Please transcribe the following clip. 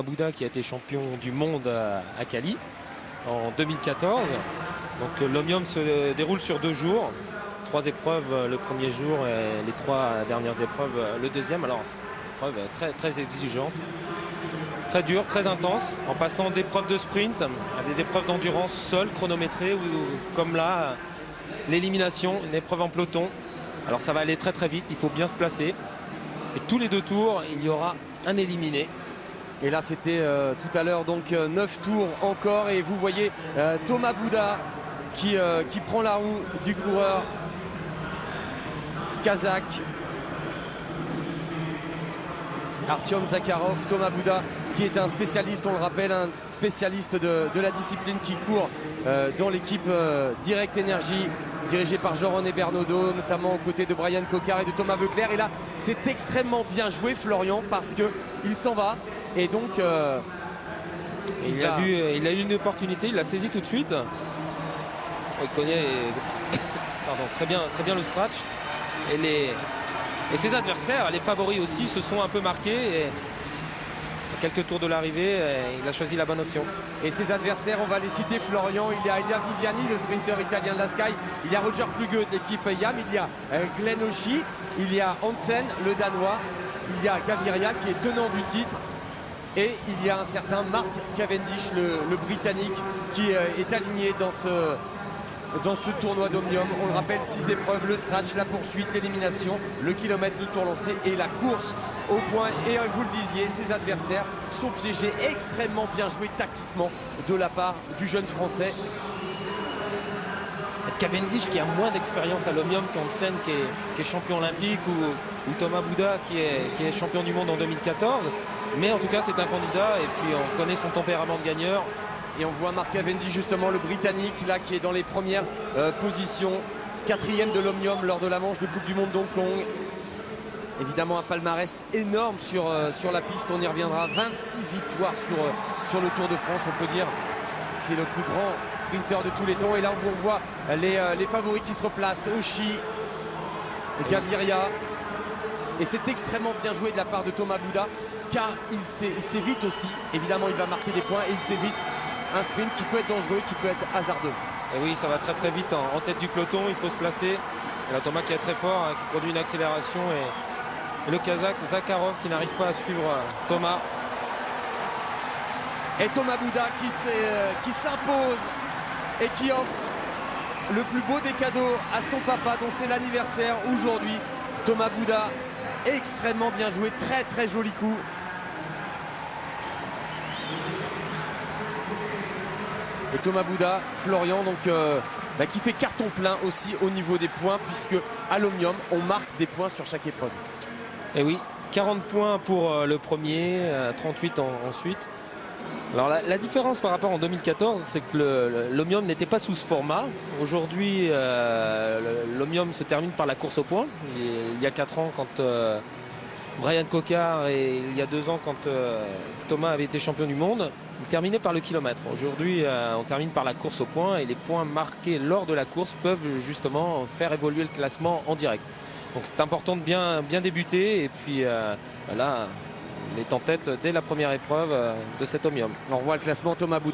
Bouddha qui a été champion du monde à Cali en 2014. Donc l'Omnium se déroule sur 2 jours. 3 épreuves le premier jour et les 3 dernières épreuves le deuxième. Alors c'est une épreuve très exigeante, très dure, très intense, en passant d'épreuves de sprint à des épreuves d'endurance seule, chronométrées, ou comme là, l'élimination, une épreuve en peloton. Alors ça va aller très vite, il faut bien se placer. Et tous les 2 tours, il y aura un éliminé. Et là c'était tout à l'heure, donc 9 tours encore, et vous voyez Thomas Bouddha qui prend la roue du coureur kazakh Artyom Zakharov. Thomas Bouddha qui est un spécialiste, on le rappelle, un spécialiste de la discipline, qui court dans l'équipe Direct Energy dirigée par Jean-René Bernaudot, notamment aux côtés de Brian Cocard et de Thomas Voeckler. Et là c'est extrêmement bien joué, Florian, parce qu'il s'en va. Et donc il a eu une opportunité, il l'a saisi tout de suite. Il connaît très bien le scratch. Et ses adversaires, les favoris aussi, se sont un peu marqués. Et à quelques tours de l'arrivée, il a choisi la bonne option. Et ses adversaires, on va les citer, Florian. Il y a Elia Viviani, le sprinter italien de la Sky. Il y a Roger Kluge de l'équipe YAM. Il y a Glenn Oshie. Il y a Hansen, le Danois. Il y a Gaviria qui est tenant du titre. Et il y a un certain Mark Cavendish, le Britannique, qui est aligné dans ce tournoi d'Omnium. On le rappelle, 6 épreuves: le scratch, la poursuite, l'élimination, le kilomètre de tour lancé et la course au point. Et vous le disiez, ses adversaires sont piégés, extrêmement bien joués tactiquement de la part du jeune Français. Cavendish qui a moins d'expérience à l'Omnium qu'Hansen qui est champion olympique, ou Thomas Bouddha qui est champion du monde en 2014. Mais en tout cas, c'est un candidat, et puis on connaît son tempérament de gagneur. Et on voit Mark Cavendish, justement, le Britannique, là, qui est dans les premières positions. 4e de l'Omnium lors de la manche de Coupe du Monde d'Hong Kong. Évidemment, un palmarès énorme sur la piste, on y reviendra. 26 victoires sur le Tour de France, on peut dire. C'est le plus grand sprinter de tous les temps. Et là, on voit les favoris qui se replacent. Oshie, Gaviria. Et c'est extrêmement bien joué de la part de Thomas Bouddha, car il s'évite aussi. Évidemment, il va marquer des points, et il s'évite un sprint qui peut être dangereux, qui peut être hasardeux. Et oui, ça va très vite en tête du peloton. Il faut se placer. Et là, Thomas qui est très fort, qui produit une accélération. Et le Kazakh Zakharov qui n'arrive pas à suivre Thomas. Et Thomas Bouddha qui s'impose et qui offre le plus beau des cadeaux à son papa, dont c'est l'anniversaire aujourd'hui. Thomas Bouddha, extrêmement bien joué, très joli coup. Et Thomas Bouddha, Florian, donc qui fait carton plein aussi au niveau des points, puisque à l'Omnium on marque des points sur chaque épreuve. Et oui, 40 points pour le premier, 38 ensuite. Alors la différence par rapport en 2014, c'est que l'Omnium n'était pas sous ce format. Aujourd'hui, l'Omnium se termine par la course au point. Il y a 4 ans, quand Brian Cocard, et il y a 2 ans, quand Thomas avait été champion du monde, il terminait par le kilomètre. Aujourd'hui, on termine par la course au point, et les points marqués lors de la course peuvent justement faire évoluer le classement en direct. Donc c'est important de bien débuter, et puis là, on est en tête dès la première épreuve de cet Omnium. On revoit le classement: Thomas Bouddha